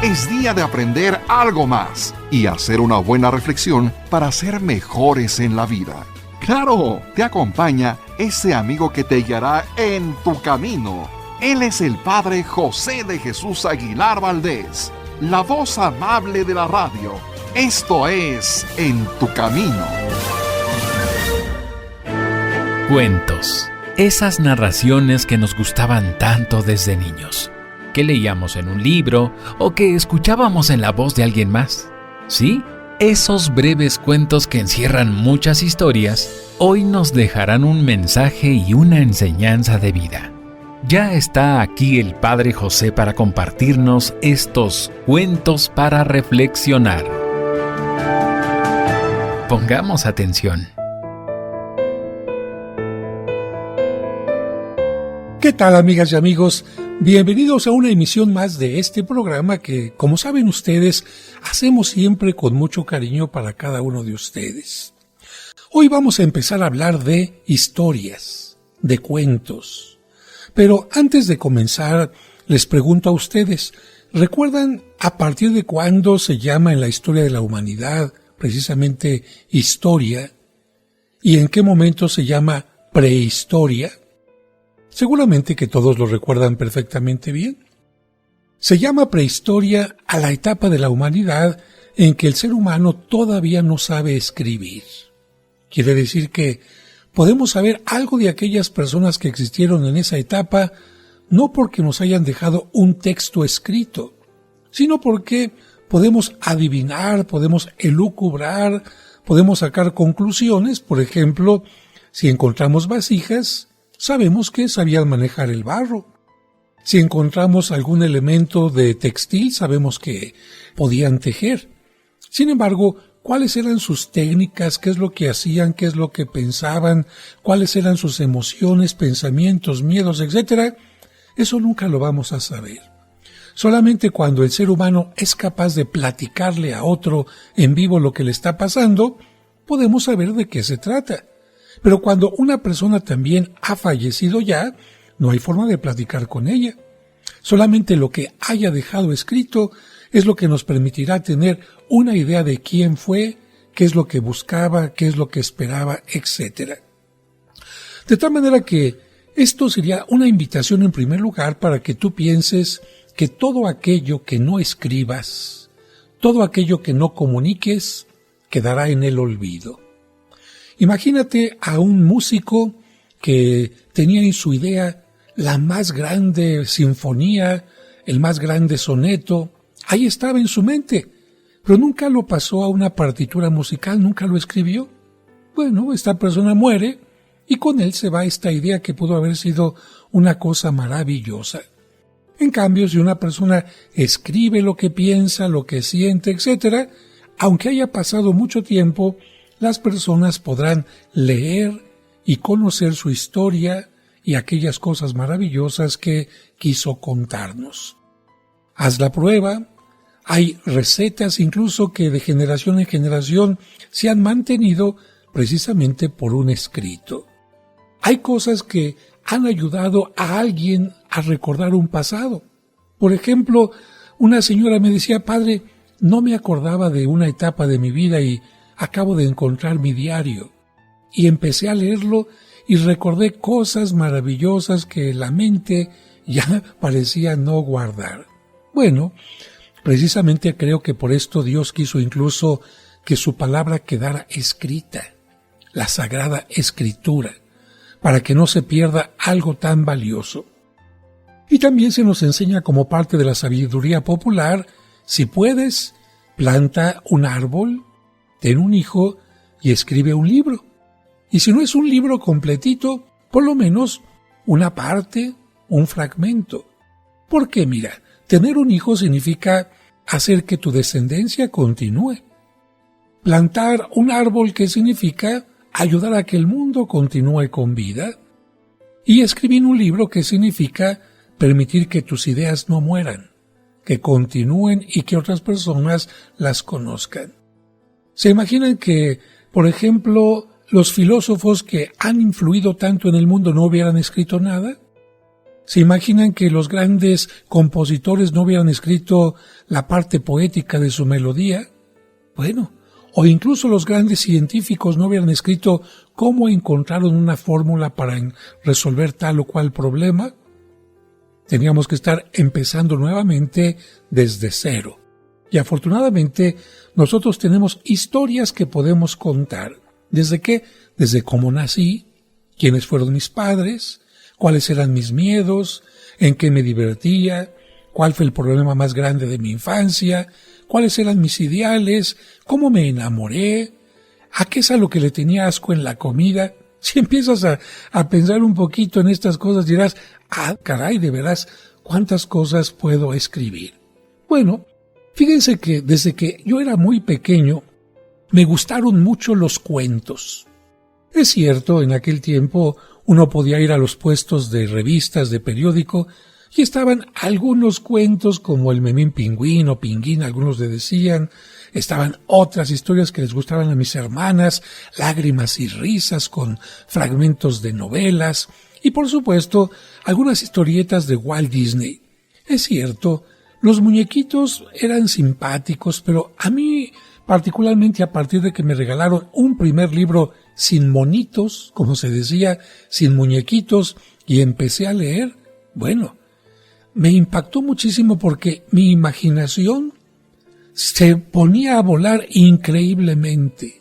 Es día de aprender algo más y hacer una buena reflexión para ser mejores en la vida. ¡Claro! Te acompaña ese amigo que te guiará en tu camino. Él es el Padre José de Jesús Aguilar Valdés, la voz amable de la radio. Esto es En tu Camino. Cuentos. Esas narraciones que nos gustaban tanto desde niños, que leíamos en un libro o que escuchábamos en la voz de alguien más. ¿Sí? Esos breves cuentos que encierran muchas historias, hoy nos dejarán un mensaje y una enseñanza de vida. Ya está aquí el Padre José para compartirnos estos cuentos para reflexionar. Pongamos atención. ¿Qué tal, amigas y amigos? Bienvenidos a una emisión más de este programa que, como saben ustedes, hacemos siempre con mucho cariño para cada uno de ustedes. Hoy vamos a empezar a hablar de historias, de cuentos. Pero antes de comenzar, les pregunto a ustedes, ¿recuerdan a partir de cuándo se llama en la historia de la humanidad precisamente historia? ¿Y en qué momento se llama prehistoria? Seguramente que todos lo recuerdan perfectamente bien. Se llama prehistoria a la etapa de la humanidad en que el ser humano todavía no sabe escribir. Quiere decir que podemos saber algo de aquellas personas que existieron en esa etapa, no porque nos hayan dejado un texto escrito, sino porque podemos adivinar, podemos elucubrar, podemos sacar conclusiones. Por ejemplo, si encontramos vasijas, sabemos que sabían manejar el barro. Si encontramos algún elemento de textil, sabemos que podían tejer. Sin embargo, ¿cuáles eran sus técnicas? ¿Qué es lo que hacían? ¿Qué es lo que pensaban? ¿Cuáles eran sus emociones, pensamientos, miedos, etcétera? Eso nunca lo vamos a saber. Solamente cuando el ser humano es capaz de platicarle a otro en vivo lo que le está pasando, podemos saber de qué se trata. Pero cuando una persona también ha fallecido ya, no hay forma de platicar con ella. Solamente lo que haya dejado escrito es lo que nos permitirá tener una idea de quién fue, qué es lo que buscaba, qué es lo que esperaba, etc. De tal manera que esto sería una invitación en primer lugar para que tú pienses que todo aquello que no escribas, todo aquello que no comuniques, quedará en el olvido. Imagínate a un músico que tenía en su idea la más grande sinfonía, el más grande soneto. Ahí estaba en su mente, pero nunca lo pasó a una partitura musical, nunca lo escribió. Bueno, esta persona muere y con él se va esta idea que pudo haber sido una cosa maravillosa. En cambio, si una persona escribe lo que piensa, lo que siente, etc., aunque haya pasado mucho tiempo, las personas podrán leer y conocer su historia y aquellas cosas maravillosas que quiso contarnos. Haz la prueba. Hay recetas incluso que de generación en generación se han mantenido precisamente por un escrito. Hay cosas que han ayudado a alguien a recordar un pasado. Por ejemplo, una señora me decía: padre, no me acordaba de una etapa de mi vida y acabo de encontrar mi diario. Y empecé a leerlo y recordé cosas maravillosas que la mente ya parecía no guardar. Bueno, precisamente creo que por esto Dios quiso incluso que su palabra quedara escrita, la Sagrada Escritura, para que no se pierda algo tan valioso. Y también se nos enseña como parte de la sabiduría popular: si puedes, planta un árbol, ten un hijo y escribe un libro. Y si no es un libro completito, por lo menos una parte, un fragmento. Porque mira, tener un hijo significa hacer que tu descendencia continúe. Plantar un árbol, ¿qué significa? Ayudar a que el mundo continúe con vida. Y escribir un libro, ¿qué significa? Permitir que tus ideas no mueran, que continúen y que otras personas las conozcan. ¿Se imaginan que, por ejemplo, los filósofos que han influido tanto en el mundo no hubieran escrito nada? ¿Se imaginan que los grandes compositores no hubieran escrito la parte poética de su melodía? Bueno, o incluso los grandes científicos no hubieran escrito cómo encontraron una fórmula para resolver tal o cual problema. Teníamos que estar empezando nuevamente desde cero. Y afortunadamente nosotros tenemos historias que podemos contar. ¿Desde qué? Desde cómo nací, quiénes fueron mis padres, cuáles eran mis miedos, en qué me divertía, cuál fue el problema más grande de mi infancia, cuáles eran mis ideales, cómo me enamoré, a qué es a lo que le tenía asco en la comida. Si empiezas a pensar un poquito en estas cosas, dirás, caray, de veras, ¿cuántas cosas puedo escribir? Bueno, fíjense que desde que yo era muy pequeño, me gustaron mucho los cuentos. Es cierto, en aquel tiempo uno podía ir a los puestos de revistas, de periódico, y estaban algunos cuentos como el Memín Pingüín o Pinguín, algunos le decían. Estaban otras historias que les gustaban a mis hermanas, Lágrimas y risas con fragmentos de novelas, y por supuesto algunas historietas de Walt Disney. Es cierto, los muñequitos eran simpáticos, pero a mí, particularmente a partir de que me regalaron un primer libro sin monitos, como se decía, sin muñequitos, y empecé a leer, bueno, me impactó muchísimo porque mi imaginación se ponía a volar increíblemente.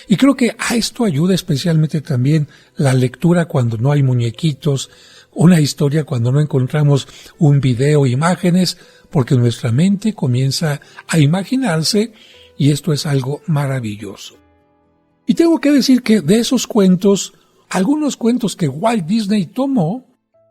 Y creo que a esto ayuda especialmente también la lectura cuando no hay muñequitos, una historia cuando no encontramos un video, imágenes, porque nuestra mente comienza a imaginarse y esto es algo maravilloso. Y tengo que decir que de esos cuentos, algunos cuentos que Walt Disney tomó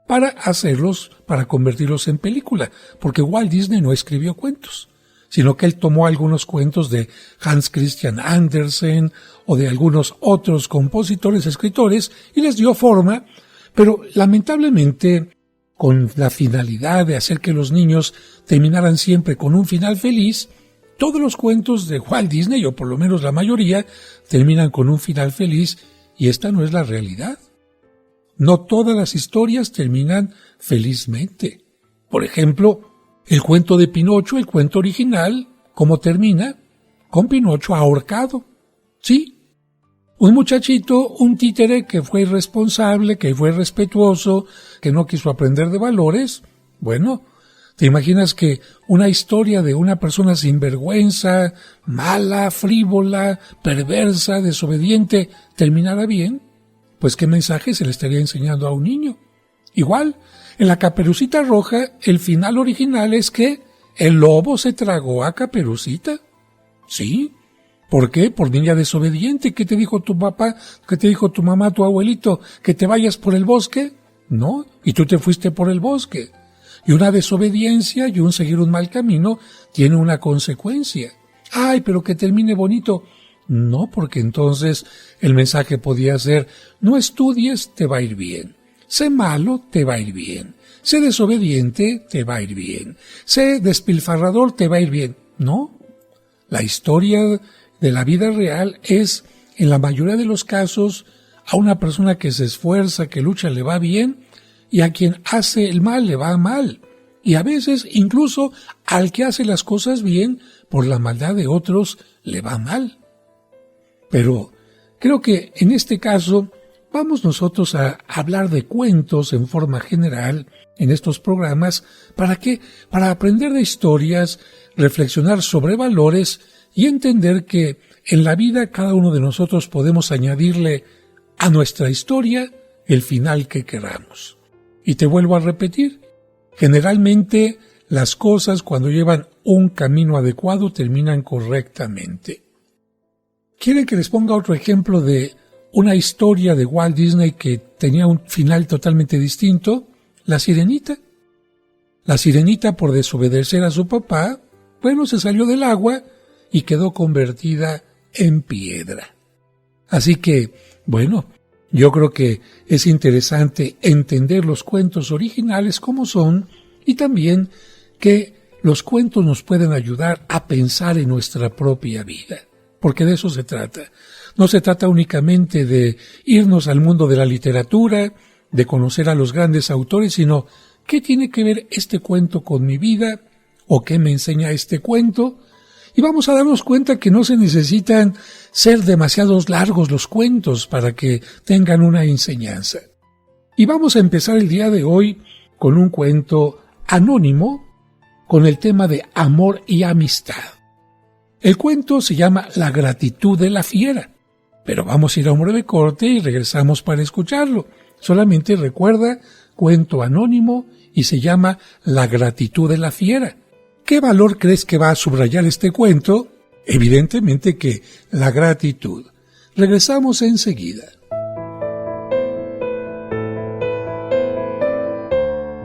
para convertirlos en película, porque Walt Disney no escribió cuentos, sino que él tomó algunos cuentos de Hans Christian Andersen o de algunos otros compositores, escritores, y les dio forma, pero lamentablemente con la finalidad de hacer que los niños terminaran siempre con un final feliz, todos los cuentos de Walt Disney, o por lo menos la mayoría, terminan con un final feliz, y esta no es la realidad. No todas las historias terminan felizmente. Por ejemplo, el cuento de Pinocho, el cuento original, ¿cómo termina? Con Pinocho ahorcado. Sí, un muchachito, un títere que fue irresponsable, que fue irrespetuoso, que no quiso aprender de valores. Bueno, ¿te imaginas que una historia de una persona sinvergüenza, mala, frívola, perversa, desobediente, terminara bien? Pues ¿qué mensaje se le estaría enseñando a un niño? Igual, en la Caperucita Roja, el final original es que el lobo se tragó a Caperucita. ¿Sí? ¿Por qué? Por niña desobediente. ¿Qué te dijo tu papá? ¿Qué te dijo tu mamá, tu abuelito? ¿Que te vayas por el bosque? No, y tú te fuiste por el bosque. Y una desobediencia y un seguir un mal camino tiene una consecuencia. Ay, pero que termine bonito. No, porque entonces el mensaje podía ser, no estudies, te va a ir bien. Sé malo, te va a ir bien. Sé desobediente, te va a ir bien. Sé despilfarrador, te va a ir bien. No, la historia de la vida real es, en la mayoría de los casos, a una persona que se esfuerza, que lucha, le va bien, y a quien hace el mal le va mal. Y a veces, incluso, al que hace las cosas bien, por la maldad de otros, le va mal. Pero creo que en este caso vamos nosotros a hablar de cuentos en forma general en estos programas. ¿Para qué? Para aprender de historias, reflexionar sobre valores y entender que en la vida cada uno de nosotros podemos añadirle a nuestra historia el final que queramos. Y te vuelvo a repetir, generalmente las cosas cuando llevan un camino adecuado terminan correctamente. ¿Quieren que les ponga otro ejemplo de una historia de Walt Disney que tenía un final totalmente distinto? La Sirenita. La Sirenita, por desobedecer a su papá, bueno, se salió del agua y quedó convertida en piedra. Así que, bueno, yo creo que es interesante entender los cuentos originales como son y también que los cuentos nos pueden ayudar a pensar en nuestra propia vida. Porque de eso se trata. No se trata únicamente de irnos al mundo de la literatura, de conocer a los grandes autores, sino ¿qué tiene que ver este cuento con mi vida? ¿O qué me enseña este cuento? Y vamos a darnos cuenta que no se necesitan ser demasiados largos los cuentos para que tengan una enseñanza. Y vamos a empezar el día de hoy con un cuento anónimo con el tema de amor y amistad. El cuento se llama La gratitud de la fiera, pero vamos a ir a un breve corte y regresamos para escucharlo. Solamente recuerda, cuento anónimo y se llama La gratitud de la fiera. ¿Qué valor crees que va a subrayar este cuento? Evidentemente que la gratitud. Regresamos enseguida.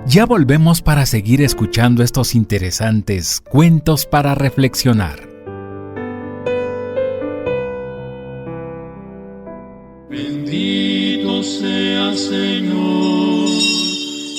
Ya volvemos para seguir escuchando estos interesantes cuentos para reflexionar. Bendito sea Señor.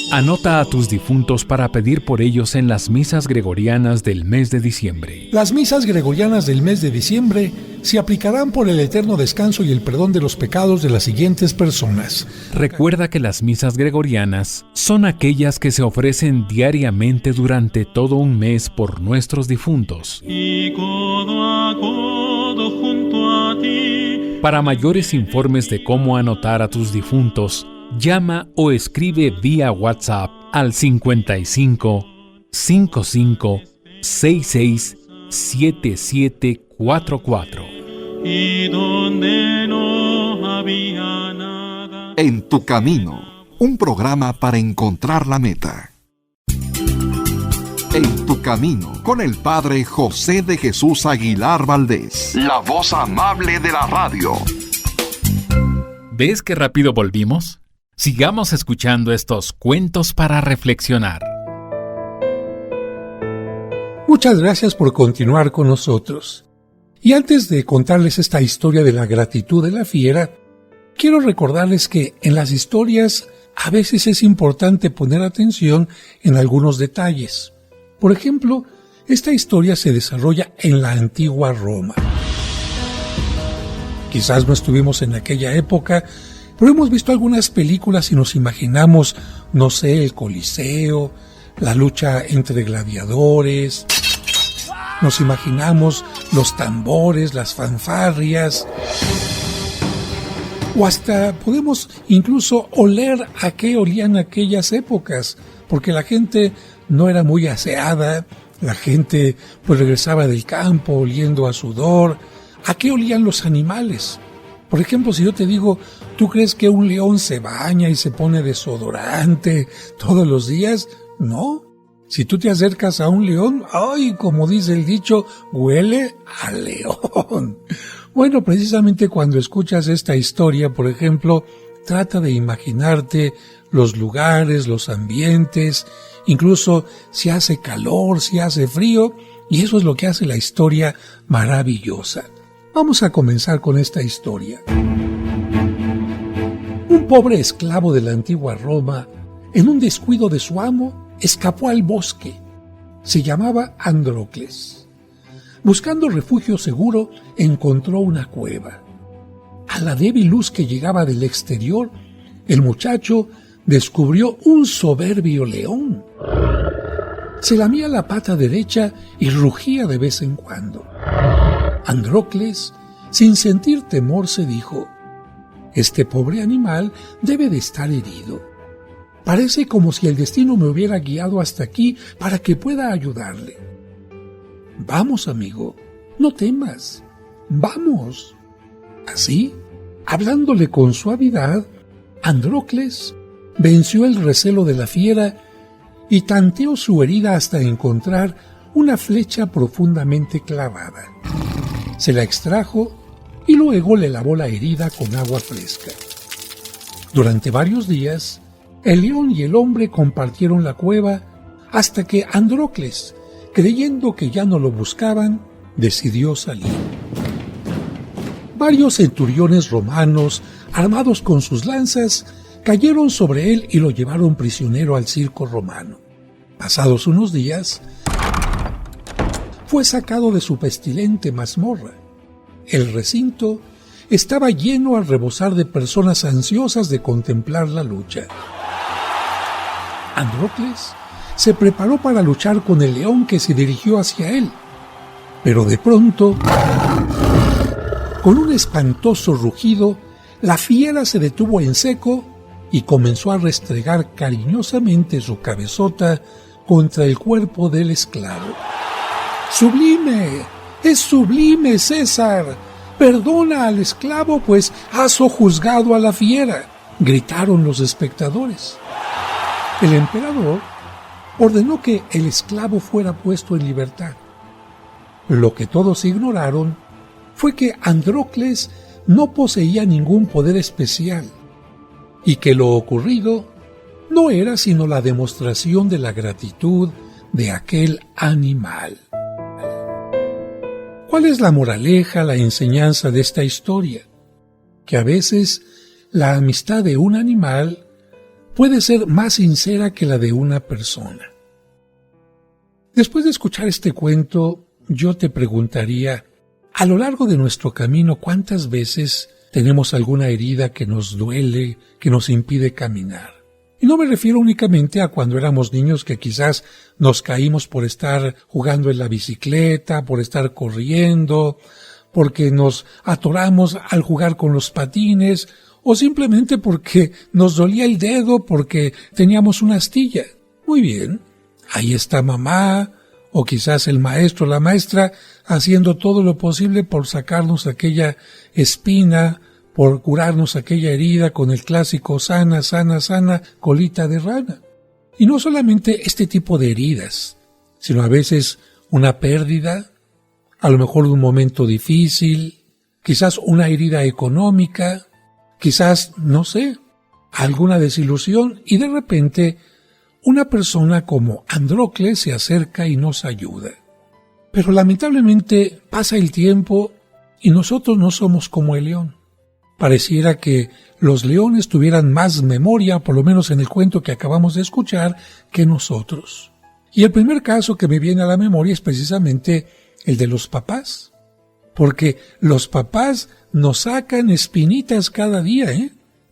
Anota a tus difuntos para pedir por ellos en las misas gregorianas del mes de diciembre. Las misas gregorianas del mes de diciembre se aplicarán por el eterno descanso y el perdón de los pecados de las siguientes personas. Recuerda que las misas gregorianas son aquellas que se ofrecen diariamente durante todo un mes por nuestros difuntos. Y codo a codo junto a ti. Para mayores informes de cómo anotar a tus difuntos, llama o escribe vía WhatsApp al 55 55 66 7744. Y donde no había nada. En tu camino, un programa para encontrar la meta. En tu camino, con el Padre José de Jesús Aguilar Valdés, la voz amable de la radio. ¿Ves qué rápido volvimos? Sigamos escuchando estos cuentos para reflexionar. Muchas gracias por continuar con nosotros. Y antes de contarles esta historia de la gratitud de la fiera, quiero recordarles que en las historias a veces es importante poner atención en algunos detalles. Por ejemplo, esta historia se desarrolla en la antigua Roma. Quizás no estuvimos en aquella época, pero hemos visto algunas películas y nos imaginamos, no sé, el Coliseo, la lucha entre gladiadores, nos imaginamos los tambores, las fanfarrias, o hasta podemos incluso oler a qué olían aquellas épocas, porque la gente no era muy aseada, la gente pues regresaba del campo oliendo a sudor. ¿A qué olían los animales? Por ejemplo, si yo te digo, ¿tú crees que un león se baña y se pone desodorante todos los días? No. Si tú te acercas a un león, ¡ay! Como dice el dicho, huele a león. Bueno, precisamente cuando escuchas esta historia, por ejemplo, trata de imaginarte los lugares, los ambientes, incluso si hace calor, si hace frío, y eso es lo que hace la historia maravillosa. Vamos a comenzar con esta historia. Un pobre esclavo de la antigua Roma, en un descuido de su amo, escapó al bosque. Se llamaba Andrócles. Buscando refugio seguro, encontró una cueva. A la débil luz que llegaba del exterior, el muchacho descubrió un soberbio león. Se lamía la pata derecha y rugía de vez en cuando. Andrócles, sin sentir temor, se dijo: «Este pobre animal debe de estar herido. Parece como si el destino me hubiera guiado hasta aquí para que pueda ayudarle. Vamos, amigo, no temas. Vamos». Así, hablándole con suavidad, Andrócles venció el recelo de la fiera y tanteó su herida hasta encontrar una flecha profundamente clavada. Se la extrajo y luego le lavó la herida con agua fresca. Durante varios días, el león y el hombre compartieron la cueva hasta que Andrócles, creyendo que ya no lo buscaban, decidió salir. Varios centuriones romanos, armados con sus lanzas, cayeron sobre él y lo llevaron prisionero al circo romano. Pasados unos días, fue sacado de su pestilente mazmorra. El recinto estaba lleno al rebosar de personas ansiosas de contemplar la lucha. Andrócles se preparó para luchar con el león que se dirigió hacia él, pero de pronto, con un espantoso rugido, la fiera se detuvo en seco y comenzó a restregar cariñosamente su cabezota contra el cuerpo del esclavo. ¡Sublime! ¡Es sublime, César! ¡Perdona al esclavo, pues has sojuzgado a la fiera!, gritaron los espectadores. El emperador ordenó que el esclavo fuera puesto en libertad. Lo que todos ignoraron fue que Andrócles no poseía ningún poder especial y que lo ocurrido no era sino la demostración de la gratitud de aquel animal. ¿Cuál es la moraleja, la enseñanza de esta historia? Que a veces la amistad de un animal puede ser más sincera que la de una persona. Después de escuchar este cuento, yo te preguntaría, a lo largo de nuestro camino, ¿cuántas veces tenemos alguna herida que nos duele, que nos impide caminar? Y no me refiero únicamente a cuando éramos niños que quizás nos caímos por estar jugando en la bicicleta, por estar corriendo, porque nos atoramos al jugar con los patines, o simplemente porque nos dolía el dedo porque teníamos una astilla. Muy bien, ahí está mamá, o quizás el maestro o la maestra haciendo todo lo posible por sacarnos aquella espina, por curarnos aquella herida con el clásico sana, sana, sana, colita de rana. Y no solamente este tipo de heridas, sino a veces una pérdida, a lo mejor un momento difícil, quizás una herida económica, quizás, no sé, alguna desilusión, y de repente una persona como Andrócles se acerca y nos ayuda. Pero lamentablemente pasa el tiempo y nosotros no somos como el león. Pareciera que los leones tuvieran más memoria, por lo menos en el cuento que acabamos de escuchar, que nosotros. Y el primer caso que me viene a la memoria es precisamente el de los papás. Porque los papás nos sacan espinitas cada día,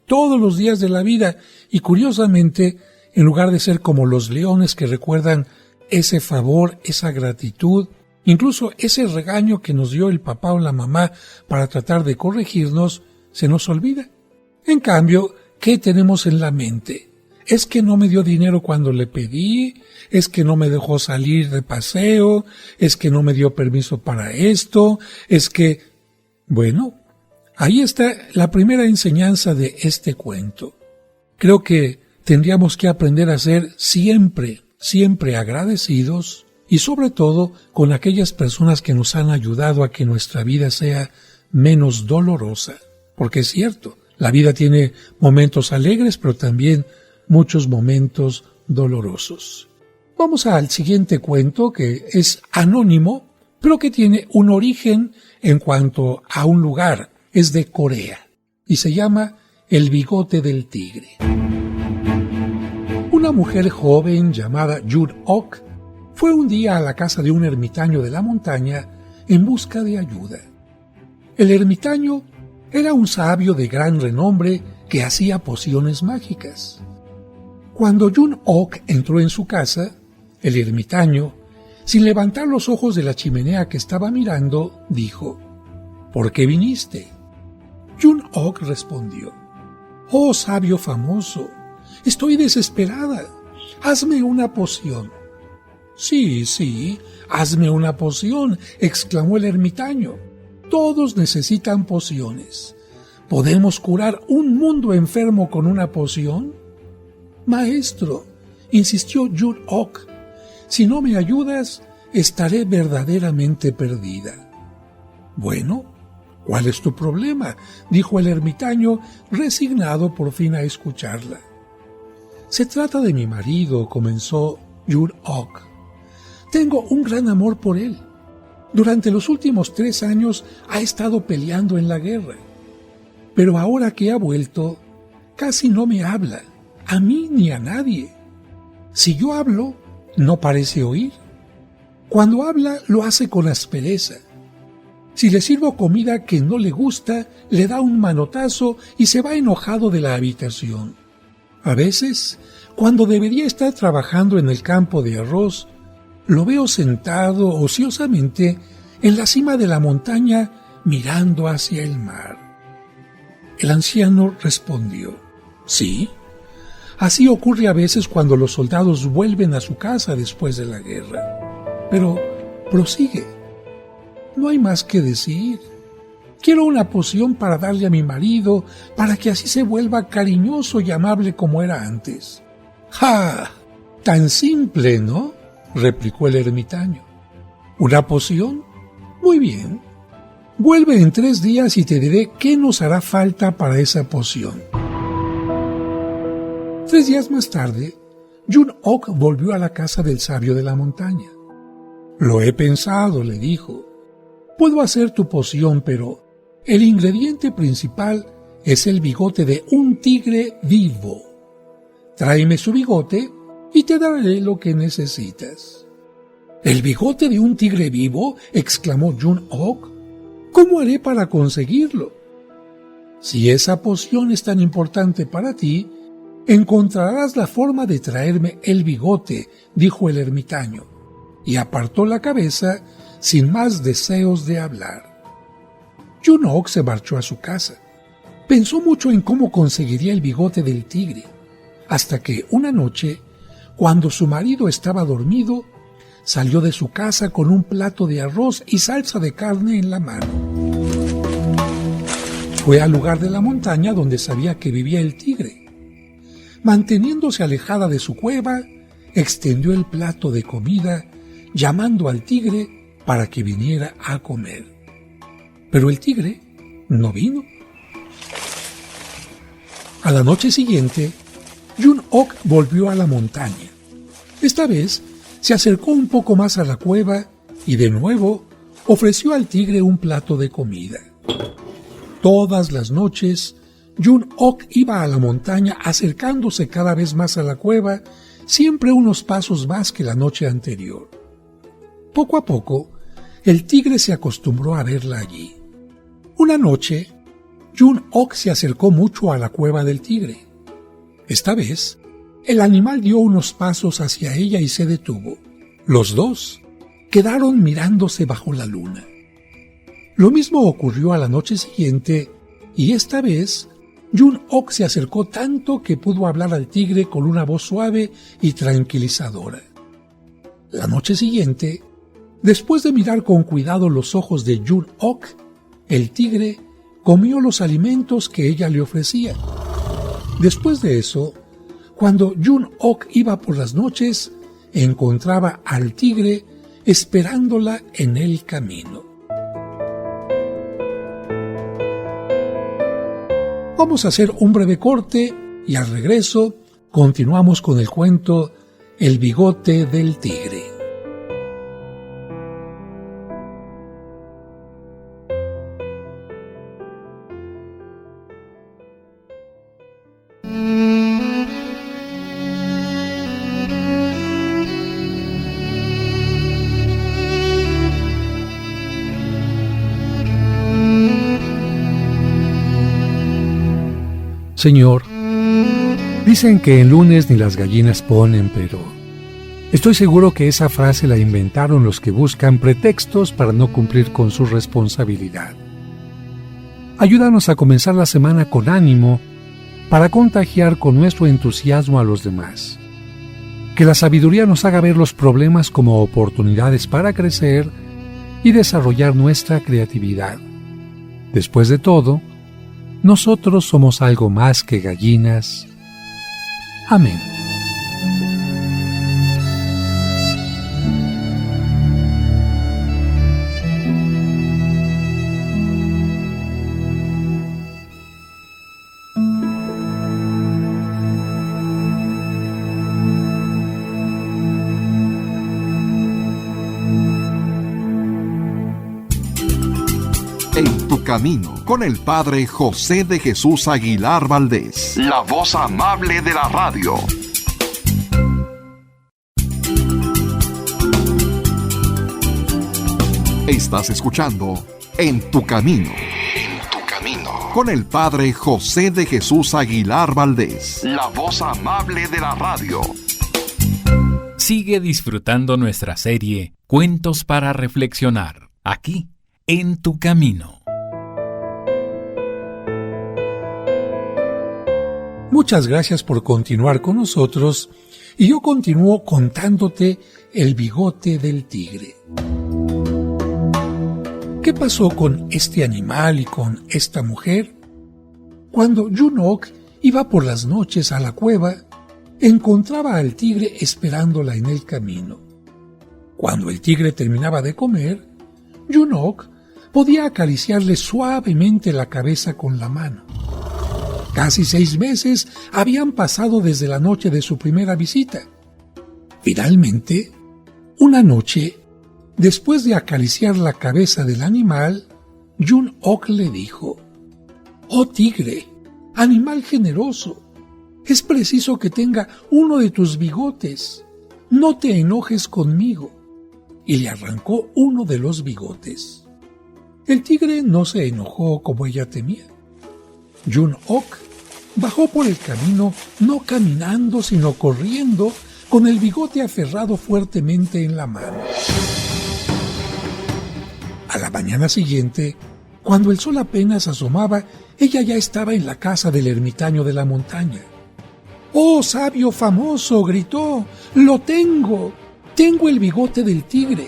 todos los días de la vida. Y curiosamente, en lugar de ser como los leones que recuerdan ese favor, esa gratitud, incluso ese regaño que nos dio el papá o la mamá para tratar de corregirnos, se nos olvida. En cambio, ¿qué tenemos en la mente? Es que no me dio dinero cuando le pedí, es que no me dejó salir de paseo, es que no me dio permiso para esto, es que... Bueno, ahí está la primera enseñanza de este cuento. Creo que tendríamos que aprender a ser siempre, siempre agradecidos y sobre todo con aquellas personas que nos han ayudado a que nuestra vida sea menos dolorosa. Porque es cierto, la vida tiene momentos alegres, pero también muchos momentos dolorosos. Vamos al siguiente cuento, que es anónimo, pero que tiene un origen en cuanto a un lugar. Es de Corea y se llama El bigote del tigre. Una mujer joven llamada Jun-ok fue un día a la casa de un ermitaño de la montaña en busca de ayuda. El ermitaño era un sabio de gran renombre que hacía pociones mágicas. Cuando Jun-ok entró en su casa, el ermitaño, sin levantar los ojos de la chimenea que estaba mirando, dijo: ¿Por qué viniste? Jun-ok respondió: «Oh sabio famoso, estoy desesperada. Hazme una poción». Sí, hazme una poción», exclamó el ermitaño. «Todos necesitan pociones. ¿Podemos curar un mundo enfermo con una poción?» «Maestro», insistió Jun-ok, «si no me ayudas, estaré verdaderamente perdida». «Bueno, ¿cuál es tu problema?», dijo el ermitaño, resignado por fin a escucharla. «Se trata de mi marido», comenzó Jun-ok. «Tengo un gran amor por él. Durante los últimos 3 años ha estado peleando en la guerra. Pero ahora que ha vuelto, casi no me habla, a mí ni a nadie. Si yo hablo, no parece oír. Cuando habla, lo hace con aspereza. Si le sirvo comida que no le gusta, le da un manotazo y se va enojado de la habitación. A veces, cuando debería estar trabajando en el campo de arroz, lo veo sentado ociosamente en la cima de la montaña mirando hacia el mar. El anciano respondió: sí, así ocurre a veces cuando los soldados vuelven a su casa después de la guerra. Pero prosigue. No hay más que decir. Quiero una poción para darle a mi marido, para que así se vuelva cariñoso y amable como era antes. ¡Ja! Tan simple, ¿no?, replicó el ermitaño. ¿Una poción? Muy bien. Vuelve en 3 días y te diré qué nos hará falta para esa poción. 3 días más tarde, Yun-ok volvió a la casa del sabio de la montaña. Lo he pensado, le dijo. Puedo hacer tu poción, pero el ingrediente principal es el bigote de un tigre vivo. Tráeme su bigote y te daré lo que necesitas. ¿El bigote de un tigre vivo?, exclamó Yun-ok. ¿Cómo haré para conseguirlo? Si esa poción es tan importante para ti, encontrarás la forma de traerme el bigote, dijo el ermitaño, y apartó la cabeza sin más deseos de hablar. Yun-ok se marchó a su casa. Pensó mucho en cómo conseguiría el bigote del tigre, hasta que una noche, cuando su marido estaba dormido, salió de su casa con un plato de arroz y salsa de carne en la mano. Fue al lugar de la montaña donde sabía que vivía el tigre. Manteniéndose alejada de su cueva, extendió el plato de comida, llamando al tigre para que viniera a comer. Pero el tigre no vino. A la noche siguiente, Yun-ok volvió a la montaña. Esta vez se acercó un poco más a la cueva y de nuevo ofreció al tigre un plato de comida. Todas las noches, Yun-ok iba a la montaña acercándose cada vez más a la cueva, siempre unos pasos más que la noche anterior. Poco a poco, el tigre se acostumbró a verla allí. Una noche, Yun-ok se acercó mucho a la cueva del tigre. Esta vez, el animal dio unos pasos hacia ella y se detuvo. Los dos quedaron mirándose bajo la luna. Lo mismo ocurrió a la noche siguiente, y esta vez Yun-ok se acercó tanto que pudo hablar al tigre con una voz suave y tranquilizadora. La noche siguiente, después de mirar con cuidado los ojos de Yun-ok, el tigre comió los alimentos que ella le ofrecía. Después de eso, cuando Yun-ok iba por las noches, encontraba al tigre esperándola en el camino. Vamos a hacer un breve corte y al regreso continuamos con el cuento El bigote del tigre. Señor, dicen que el lunes ni las gallinas ponen, pero estoy seguro que esa frase la inventaron los que buscan pretextos para no cumplir con su responsabilidad. Ayúdanos a comenzar la semana con ánimo para contagiar con nuestro entusiasmo a los demás. Que la sabiduría nos haga ver los problemas como oportunidades para crecer y desarrollar nuestra creatividad. Después de todo, nosotros somos algo más que gallinas. Amén. En tu camino, con el Padre José de Jesús Aguilar Valdés, la voz amable de la radio. Estás escuchando En tu camino. Con el Padre José de Jesús Aguilar Valdés, la voz amable de la radio. Sigue disfrutando nuestra serie Cuentos para Reflexionar, aquí, en tu camino. Muchas gracias por continuar con nosotros y yo continúo contándote el bigote del tigre. ¿Qué pasó con este animal y con esta mujer? Cuando Yun-ok iba por las noches a la cueva, encontraba al tigre esperándola en el camino. Cuando el tigre terminaba de comer, Yun-ok podía acariciarle suavemente la cabeza con la mano. Casi 6 meses habían pasado desde la noche de su primera visita. Finalmente, una noche, después de acariciar la cabeza del animal, Yun-ok le dijo: «Oh tigre, animal generoso, es preciso que tenga uno de tus bigotes. No te enojes conmigo». Y le arrancó uno de los bigotes. El tigre no se enojó como ella temía. Yun-ok bajó por el camino, no caminando sino corriendo, con el bigote aferrado fuertemente en la mano. A la mañana siguiente, cuando el sol apenas asomaba, ella ya estaba en la casa del ermitaño de la montaña. «¡Oh, sabio famoso!», gritó, «¡lo tengo! Tengo el bigote del tigre.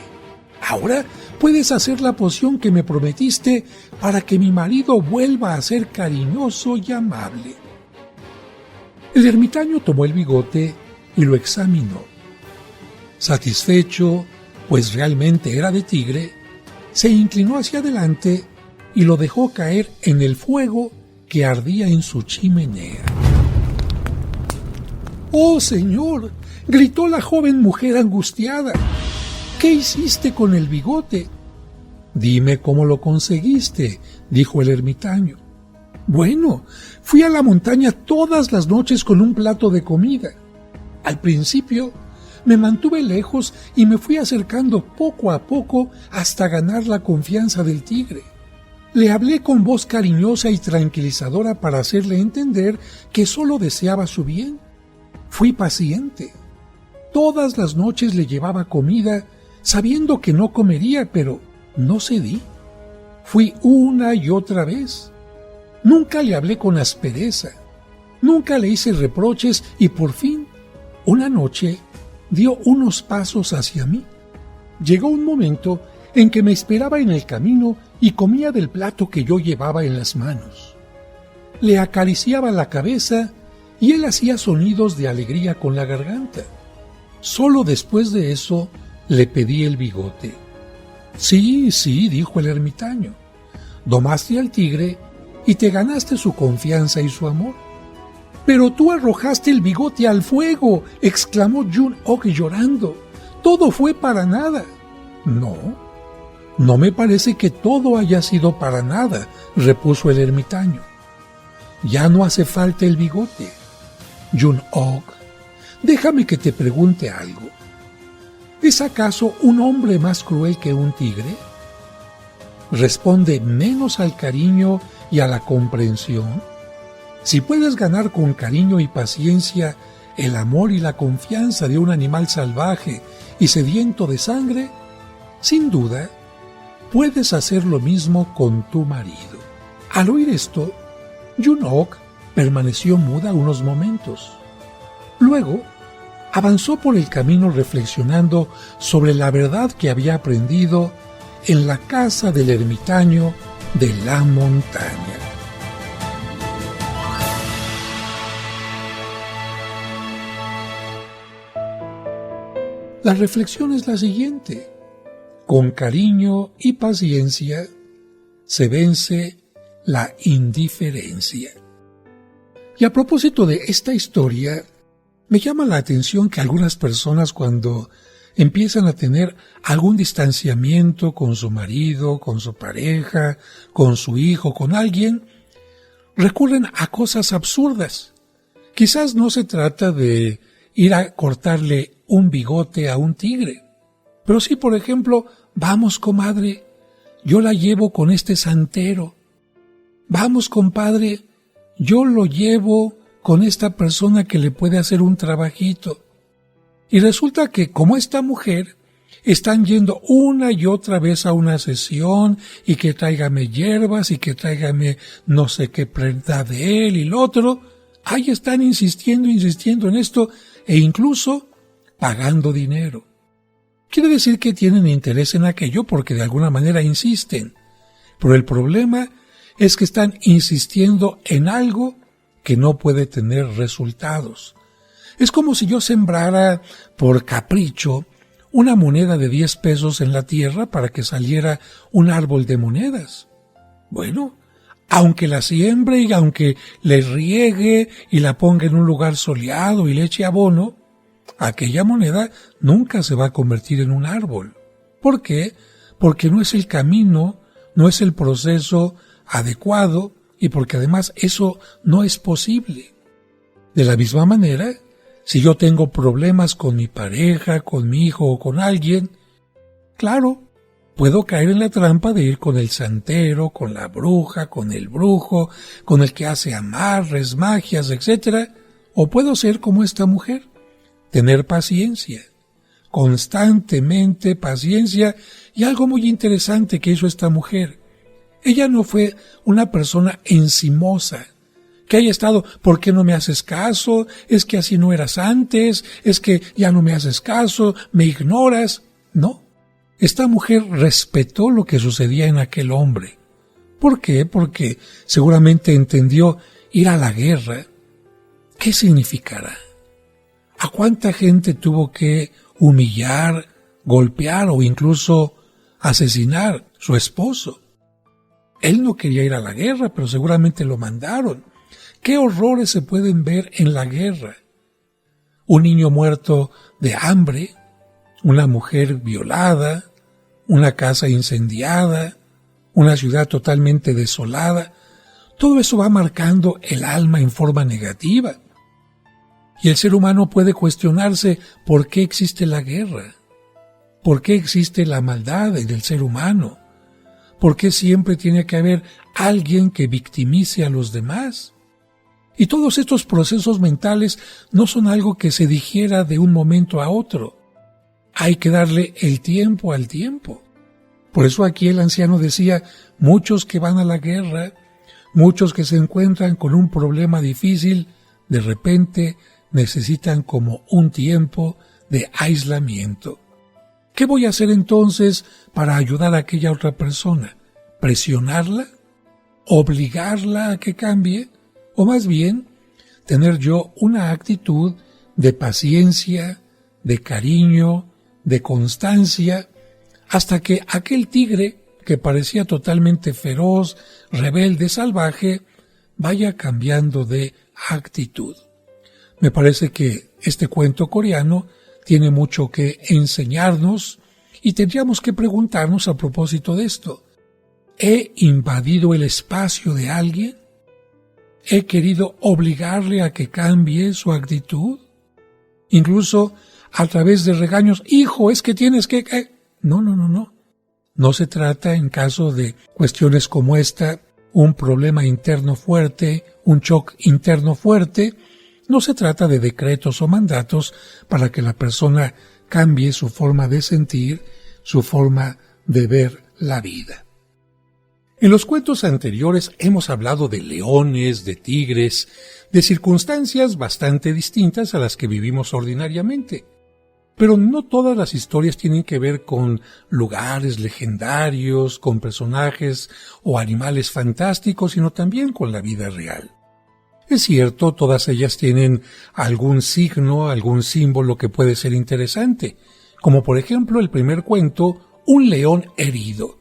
Ahora puedes hacer la poción que me prometiste para que mi marido vuelva a ser cariñoso y amable». El ermitaño tomó el bigote y lo examinó. Satisfecho, pues realmente era de tigre, se inclinó hacia adelante y lo dejó caer en el fuego que ardía en su chimenea. «¡Oh, señor!», gritó la joven mujer angustiada. «¿Qué hiciste con el bigote?». «Dime cómo lo conseguiste», dijo el ermitaño. «Bueno, fui a la montaña todas las noches con un plato de comida. Al principio me mantuve lejos y me fui acercando poco a poco hasta ganar la confianza del tigre. Le hablé con voz cariñosa y tranquilizadora para hacerle entender que solo deseaba su bien. Fui paciente. Todas las noches le llevaba comida, sabiendo que no comería, pero no cedí. Fui una y otra vez. Nunca le hablé con aspereza. Nunca le hice reproches y por fin, una noche, dio unos pasos hacia mí. Llegó un momento en que me esperaba en el camino y comía del plato que yo llevaba en las manos. Le acariciaba la cabeza y él hacía sonidos de alegría con la garganta. Solo después de eso le pedí el bigote. «Sí, sí», dijo el ermitaño. «Domaste al tigre y te ganaste su confianza y su amor». «Pero tú arrojaste el bigote al fuego», exclamó Yun-ok llorando. «Todo fue para nada». No me parece que todo haya sido para nada», repuso el ermitaño. «Ya no hace falta el bigote. Yun-ok, déjame que te pregunte algo. ¿Es acaso un hombre más cruel que un tigre? ¿Responde menos al cariño y a la comprensión? Si puedes ganar con cariño y paciencia el amor y la confianza de un animal salvaje y sediento de sangre, sin duda, puedes hacer lo mismo con tu marido». Al oír esto, Yun-ok permaneció muda unos momentos. Luego, avanzó por el camino reflexionando sobre la verdad que había aprendido en la casa del ermitaño de la montaña. La reflexión es la siguiente: con cariño y paciencia se vence la indiferencia. Y a propósito de esta historia, me llama la atención que algunas personas, cuando empiezan a tener algún distanciamiento con su marido, con su pareja, con su hijo, con alguien, recurren a cosas absurdas. Quizás no se trata de ir a cortarle un bigote a un tigre, pero sí, por ejemplo, «vamos, comadre, yo la llevo con este santero. Vamos, compadre, yo lo llevo con esta persona que le puede hacer un trabajito. Y resulta que, como esta mujer, están yendo una y otra vez a una sesión, y que tráigame hierbas, y que tráigame no sé qué prenda de él y lo otro. Ahí están insistiendo en esto, e incluso pagando dinero. Quiere decir que tienen interés en aquello porque de alguna manera insisten. Pero el problema es que están insistiendo en algo que no puede tener resultados. Es como si yo sembrara por capricho una moneda de 10 pesos en la tierra para que saliera un árbol de monedas. Bueno, aunque la siembre y aunque le riegue y la ponga en un lugar soleado y le eche abono, aquella moneda nunca se va a convertir en un árbol. ¿Por qué? Porque no es el camino, no es el proceso adecuado y porque además eso no es posible. De la misma manera, si yo tengo problemas con mi pareja, con mi hijo o con alguien, claro, puedo caer en la trampa de ir con el santero, con la bruja, con el brujo, con el que hace amarres, magias, etc. O puedo ser como esta mujer, tener paciencia, constantemente paciencia. Y algo muy interesante que hizo esta mujer, ella no fue una persona encimosa, que haya estado, ¿por qué no me haces caso? Es que así no eras antes, es que ya no me haces caso, me ignoras. No, esta mujer respetó lo que sucedía en aquel hombre. ¿Por qué? Porque seguramente entendió ir a la guerra. ¿Qué significará? ¿A cuánta gente tuvo que humillar, golpear o incluso asesinar su esposo? Él no quería ir a la guerra, pero seguramente lo mandaron. ¿Qué horrores se pueden ver en la guerra? Un niño muerto de hambre, una mujer violada, una casa incendiada, una ciudad totalmente desolada. Todo eso va marcando el alma en forma negativa. Y el ser humano puede cuestionarse por qué existe la guerra, por qué existe la maldad en el ser humano, por qué siempre tiene que haber alguien que victimice a los demás. Y todos estos procesos mentales no son algo que se digiera de un momento a otro. Hay que darle el tiempo al tiempo. Por eso aquí el anciano decía, muchos que van a la guerra, muchos que se encuentran con un problema difícil, de repente necesitan como un tiempo de aislamiento. ¿Qué voy a hacer entonces para ayudar a aquella otra persona? ¿Presionarla? ¿Obligarla a que cambie? O más bien, tener yo una actitud de paciencia, de cariño, de constancia, hasta que aquel tigre, que parecía totalmente feroz, rebelde, salvaje, vaya cambiando de actitud. Me parece que este cuento coreano tiene mucho que enseñarnos y tendríamos que preguntarnos a propósito de esto. ¿He invadido el espacio de alguien? ¿He querido obligarle a que cambie su actitud? Incluso a través de regaños, hijo, es que tienes que... No. No se trata, en caso de cuestiones como esta, un problema interno fuerte, un shock interno fuerte, no se trata de decretos o mandatos para que la persona cambie su forma de sentir, su forma de ver la vida. En los cuentos anteriores hemos hablado de leones, de tigres, de circunstancias bastante distintas a las que vivimos ordinariamente. Pero no todas las historias tienen que ver con lugares legendarios, con personajes o animales fantásticos, sino también con la vida real. Es cierto, todas ellas tienen algún signo, algún símbolo que puede ser interesante, como por ejemplo el primer cuento, un león herido.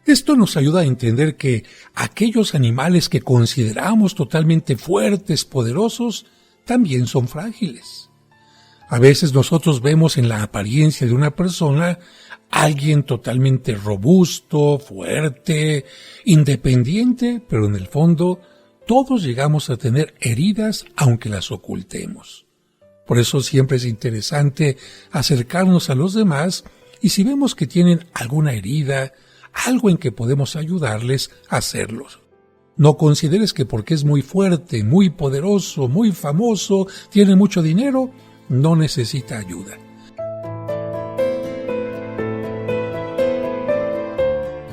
Esto nos ayuda a entender que aquellos animales que consideramos totalmente fuertes, poderosos, también son frágiles. A veces nosotros vemos en la apariencia de una persona alguien totalmente robusto, fuerte, independiente, pero en el fondo todos llegamos a tener heridas aunque las ocultemos. Por eso siempre es interesante acercarnos a los demás y si vemos que tienen alguna herida, algo en que podemos ayudarles a hacerlos. No consideres que porque es muy fuerte, muy poderoso, muy famoso, tiene mucho dinero, no necesita ayuda.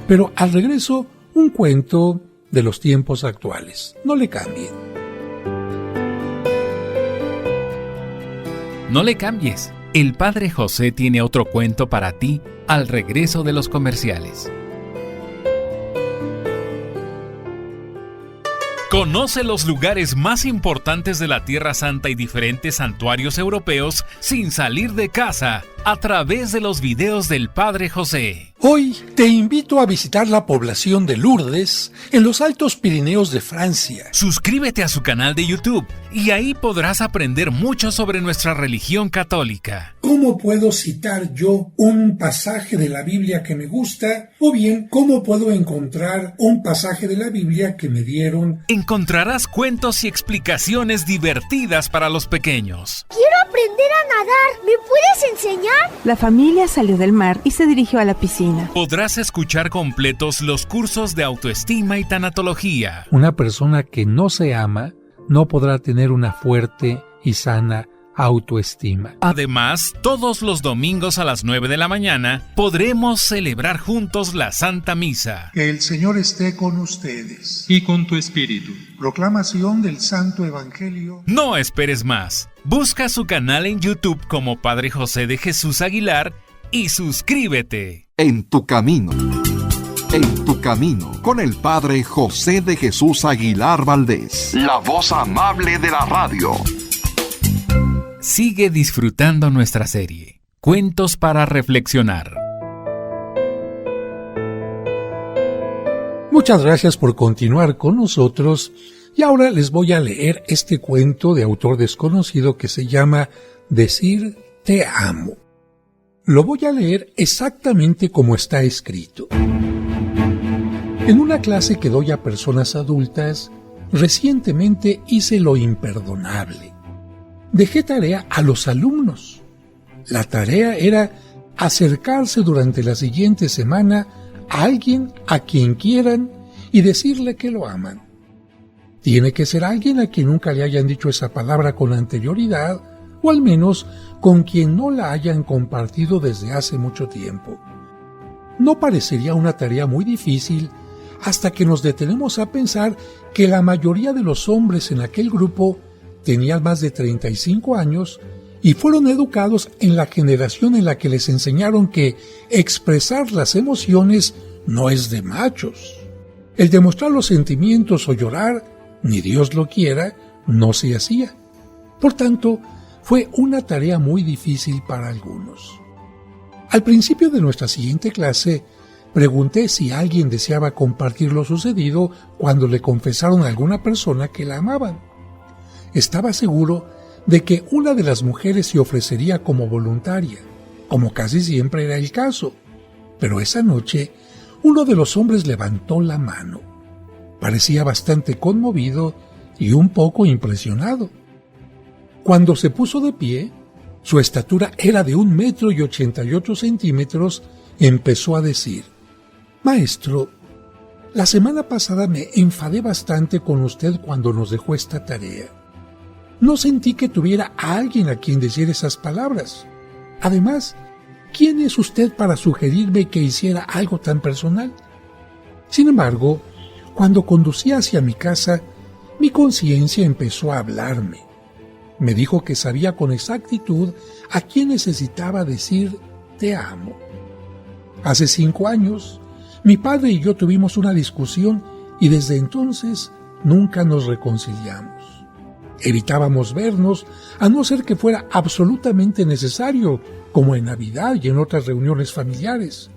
Pero al regreso, un cuento de los tiempos actuales. No le cambien. No le cambies. El Padre José tiene otro cuento para ti al regreso de los comerciales. Conoce los lugares más importantes de la Tierra Santa y diferentes santuarios europeos sin salir de casa a través de los videos del Padre José. Hoy te invito a visitar la población de Lourdes en los Altos Pirineos de Francia. Suscríbete a su canal de YouTube y ahí podrás aprender mucho sobre nuestra religión católica. ¿Cómo puedo citar yo un pasaje de la Biblia que me gusta? O bien, ¿cómo puedo encontrar un pasaje de la Biblia que me dieron? Encontrarás cuentos y explicaciones divertidas para los pequeños. ¡Quiero aprender a nadar! ¿Me puedes enseñar? La familia salió del mar y se dirigió a la piscina. Podrás escuchar completos los cursos de autoestima y tanatología. Una persona que no se ama no podrá tener una fuerte y sana autoestima. Además, todos los domingos a las 9 de la mañana podremos celebrar juntos la Santa Misa. Que el Señor esté con ustedes. Y con tu espíritu. Proclamación del Santo Evangelio. No esperes más. Busca su canal en YouTube como Padre José de Jesús Aguilar y suscríbete. En tu camino. En tu camino, con el Padre José de Jesús Aguilar Valdés, la voz amable de la radio. Sigue disfrutando nuestra serie, Cuentos para Reflexionar. Muchas gracias por continuar con nosotros y ahora les voy a leer este cuento de autor desconocido que se llama Decir te amo. Lo voy a leer exactamente como está escrito. En una clase que doy a personas adultas, recientemente hice lo imperdonable. Dejé tarea a los alumnos. La tarea era acercarse durante la siguiente semana a alguien a quien quieran y decirle que lo aman. Tiene que ser alguien a quien nunca le hayan dicho esa palabra con anterioridad, o al menos con quien no la hayan compartido desde hace mucho tiempo. No parecería una tarea muy difícil hasta que nos detenemos a pensar que la mayoría de los hombres en aquel grupo tenían más de 35 años y fueron educados en la generación en la que les enseñaron que expresar las emociones no es de machos. El demostrar los sentimientos o llorar, ni Dios lo quiera, no se hacía. Por tanto, fue una tarea muy difícil para algunos. Al principio de nuestra siguiente clase, pregunté si alguien deseaba compartir lo sucedido cuando le confesaron a alguna persona que la amaban. Estaba seguro de que una de las mujeres se ofrecería como voluntaria, como casi siempre era el caso. Pero esa noche, uno de los hombres levantó la mano. Parecía bastante conmovido y un poco impresionado. Cuando se puso de pie, su estatura era de 1,88 m, empezó a decir: «Maestro, la semana pasada me enfadé bastante con usted cuando nos dejó esta tarea. No sentí que tuviera a alguien a quien decir esas palabras. Además, ¿quién es usted para sugerirme que hiciera algo tan personal? Sin embargo, cuando conducía hacia mi casa, mi conciencia empezó a hablarme. Me dijo que sabía con exactitud a quién necesitaba decir te amo. Hace 5 años, mi padre y yo tuvimos una discusión y desde entonces nunca nos reconciliamos. Evitábamos vernos a no ser que fuera absolutamente necesario, como en Navidad y en otras reuniones familiares.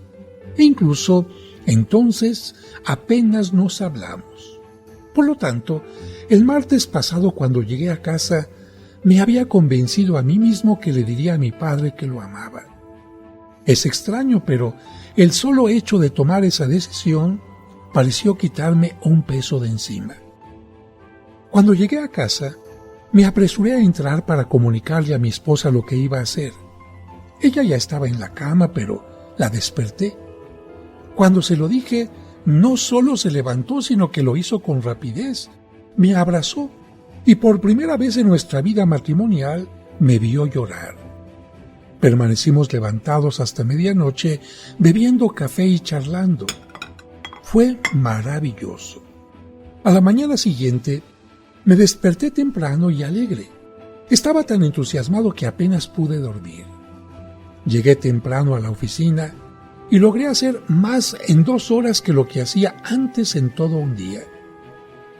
E incluso entonces apenas nos hablamos. Por lo tanto, el martes pasado cuando llegué a casa, me había convencido a mí mismo que le diría a mi padre que lo amaba. Es extraño, pero el solo hecho de tomar esa decisión pareció quitarme un peso de encima. Cuando llegué a casa, me apresuré a entrar para comunicarle a mi esposa lo que iba a hacer. Ella ya estaba en la cama, pero la desperté. Cuando se lo dije, no solo se levantó, sino que lo hizo con rapidez. Me abrazó y por primera vez en nuestra vida matrimonial me vio llorar. Permanecimos levantados hasta medianoche, bebiendo café y charlando. Fue maravilloso. A la mañana siguiente, me desperté temprano y alegre. Estaba tan entusiasmado que apenas pude dormir. Llegué temprano a la oficina y logré hacer más en 2 horas que lo que hacía antes en todo un día.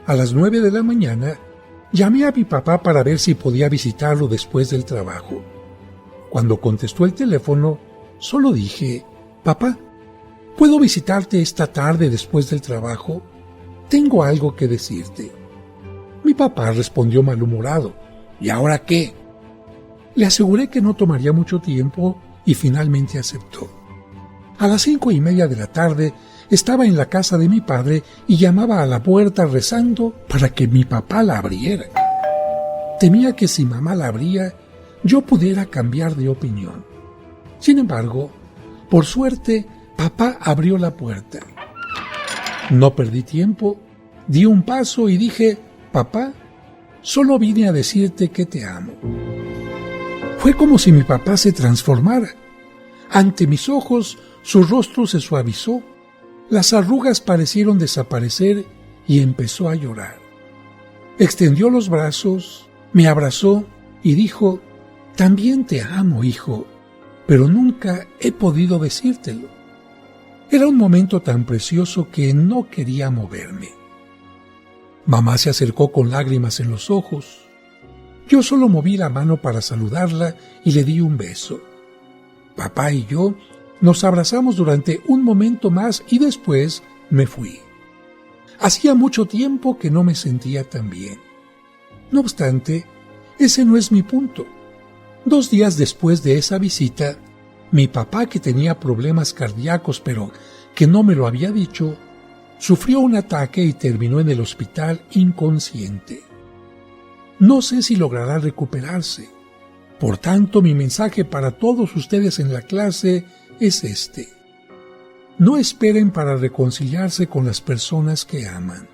A las 9 de la mañana, llamé a mi papá para ver si podía visitarlo después del trabajo. Cuando contestó el teléfono, solo dije: «Papá, ¿puedo visitarte esta tarde después del trabajo? Tengo algo que decirte». Mi papá respondió malhumorado: «¿Y ahora qué?». Le aseguré que no tomaría mucho tiempo y finalmente aceptó. A las 5:30 de la tarde estaba en la casa de mi padre y llamaba a la puerta rezando para que mi papá la abriera. Temía que si mamá la abría, yo pudiera cambiar de opinión. Sin embargo, por suerte, papá abrió la puerta. No perdí tiempo, di un paso y dije: «Papá, solo vine a decirte que te amo». Fue como si mi papá se transformara. Ante mis ojos, su rostro se suavizó, las arrugas parecieron desaparecer y empezó a llorar. Extendió los brazos, me abrazó y dijo: «También te amo, hijo, pero nunca he podido decírtelo». Era un momento tan precioso que no quería moverme. Mamá se acercó con lágrimas en los ojos. Yo solo moví la mano para saludarla y le di un beso. Papá y yo nos abrazamos durante un momento más y después me fui. Hacía mucho tiempo que no me sentía tan bien. No obstante, ese no es mi punto. 2 días después de esa visita, mi papá, que tenía problemas cardíacos pero que no me lo había dicho, sufrió un ataque y terminó en el hospital inconsciente. No sé si logrará recuperarse. Por tanto, mi mensaje para todos ustedes en la clase es este: no esperen para reconciliarse con las personas que aman.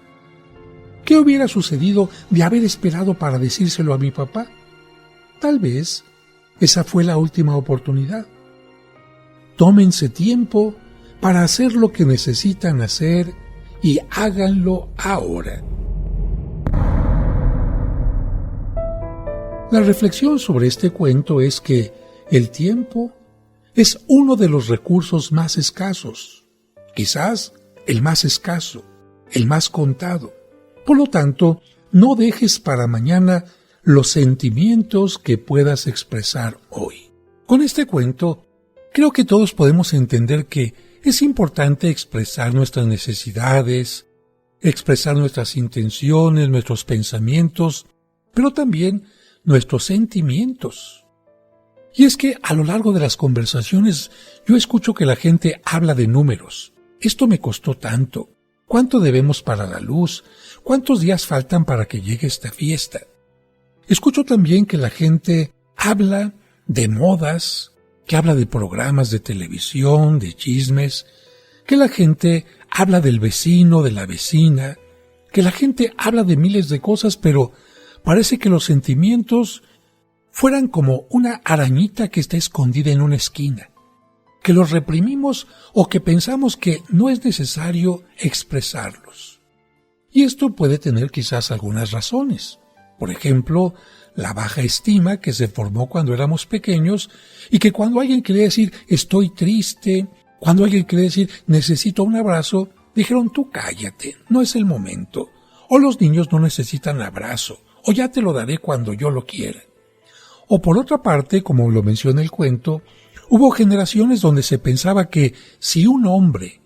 ¿Qué hubiera sucedido de haber esperado para decírselo a mi papá? Tal vez esa fue la última oportunidad. Tómense tiempo para hacer lo que necesitan hacer y háganlo ahora. La reflexión sobre este cuento es que el tiempo es uno de los recursos más escasos, quizás el más escaso, el más contado. Por lo tanto, no dejes para mañana los sentimientos que puedas expresar hoy. Con este cuento, creo que todos podemos entender que es importante expresar nuestras necesidades, expresar nuestras intenciones, nuestros pensamientos, pero también nuestros sentimientos. Y es que a lo largo de las conversaciones yo escucho que la gente habla de números. Esto me costó tanto. ¿Cuánto debemos para la luz? ¿Cuántos días faltan para que llegue esta fiesta? Escucho también que la gente habla de modas, que habla de programas de televisión, de chismes, que la gente habla del vecino, de la vecina, que la gente habla de miles de cosas, pero parece que los sentimientos fueran como una arañita que está escondida en una esquina, que los reprimimos o que pensamos que no es necesario expresarlos. Y esto puede tener quizás algunas razones. Por ejemplo, la baja estima que se formó cuando éramos pequeños y que cuando alguien quería decir estoy triste, cuando alguien quería decir necesito un abrazo, dijeron tú cállate, no es el momento. O los niños no necesitan abrazo, o ya te lo daré cuando yo lo quiera. O por otra parte, como lo menciona el cuento, hubo generaciones donde se pensaba que si un hombre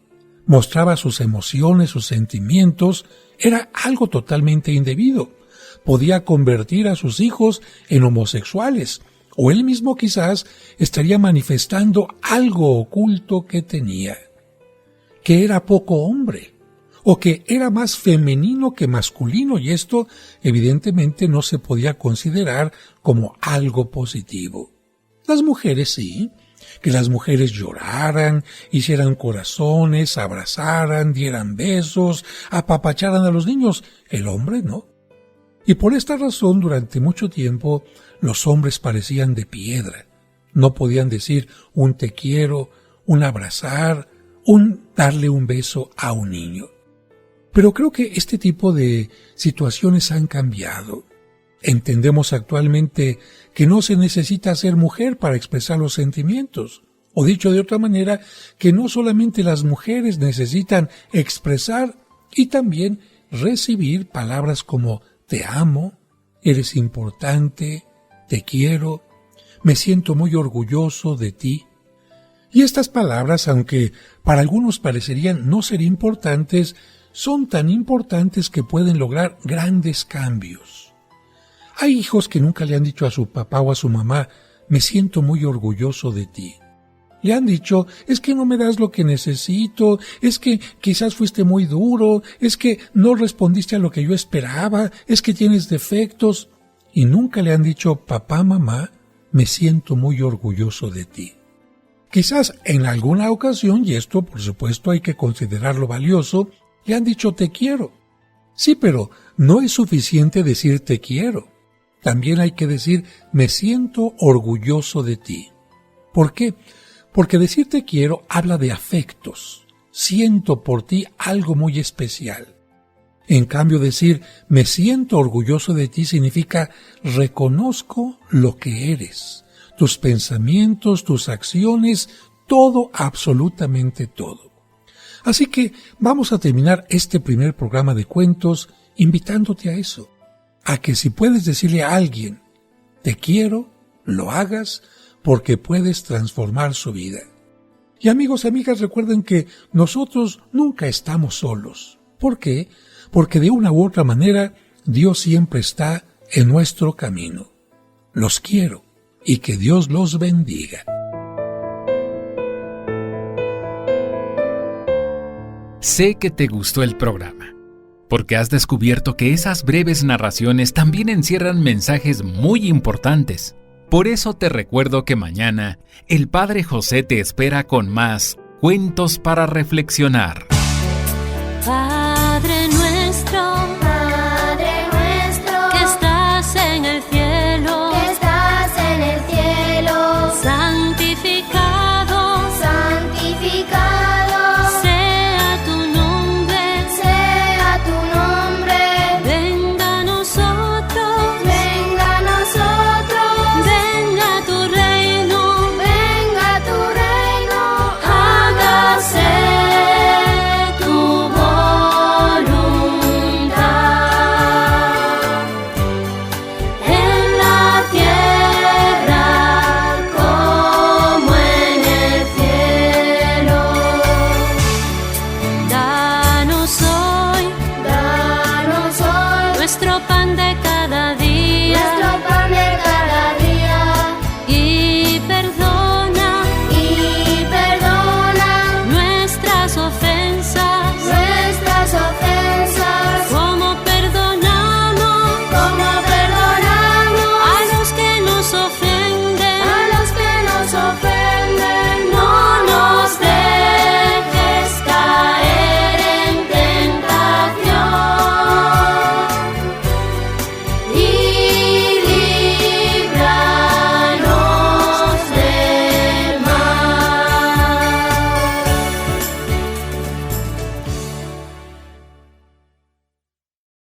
mostraba sus emociones, sus sentimientos, era algo totalmente indebido. Podía convertir a sus hijos en homosexuales, o él mismo quizás estaría manifestando algo oculto que tenía, que era poco hombre, o que era más femenino que masculino, y esto evidentemente no se podía considerar como algo positivo. Las mujeres sí, que las mujeres lloraran, hicieran corazones, abrazaran, dieran besos, apapacharan a los niños. El hombre no. Y por esta razón, durante mucho tiempo, los hombres parecían de piedra. No podían decir un te quiero, un abrazar, un darle un beso a un niño. Pero creo que este tipo de situaciones han cambiado. Entendemos actualmente que no se necesita ser mujer para expresar los sentimientos. O dicho de otra manera, que no solamente las mujeres necesitan expresar y también recibir palabras como te amo, eres importante, te quiero, me siento muy orgulloso de ti. Y estas palabras, aunque para algunos parecerían no ser importantes, son tan importantes que pueden lograr grandes cambios. Hay hijos que nunca le han dicho a su papá o a su mamá, me siento muy orgulloso de ti. Le han dicho, es que no me das lo que necesito, es que quizás fuiste muy duro, es que no respondiste a lo que yo esperaba, es que tienes defectos. Y nunca le han dicho, papá, mamá, me siento muy orgulloso de ti. Quizás en alguna ocasión, y esto por supuesto hay que considerarlo valioso, le han dicho te quiero. Sí, pero no es suficiente decir te quiero. También hay que decir me siento orgulloso de ti. ¿Por qué? Porque decir te quiero habla de afectos. Siento por ti algo muy especial. En cambio, decir me siento orgulloso de ti significa reconozco lo que eres, tus pensamientos, tus acciones, todo, absolutamente todo. Así que vamos a terminar este primer programa de cuentos invitándote a eso, a que si puedes decirle a alguien te quiero, lo hagas porque puedes transformar su vida. Y amigos, amigas, recuerden que nosotros nunca estamos solos. ¿Por qué? Porque de una u otra manera Dios siempre está en nuestro camino. Los quiero y que Dios los bendiga. Sé que te gustó el programa, porque has descubierto que esas breves narraciones también encierran mensajes muy importantes. Por eso te recuerdo que mañana el Padre José te espera con más Cuentos para Reflexionar.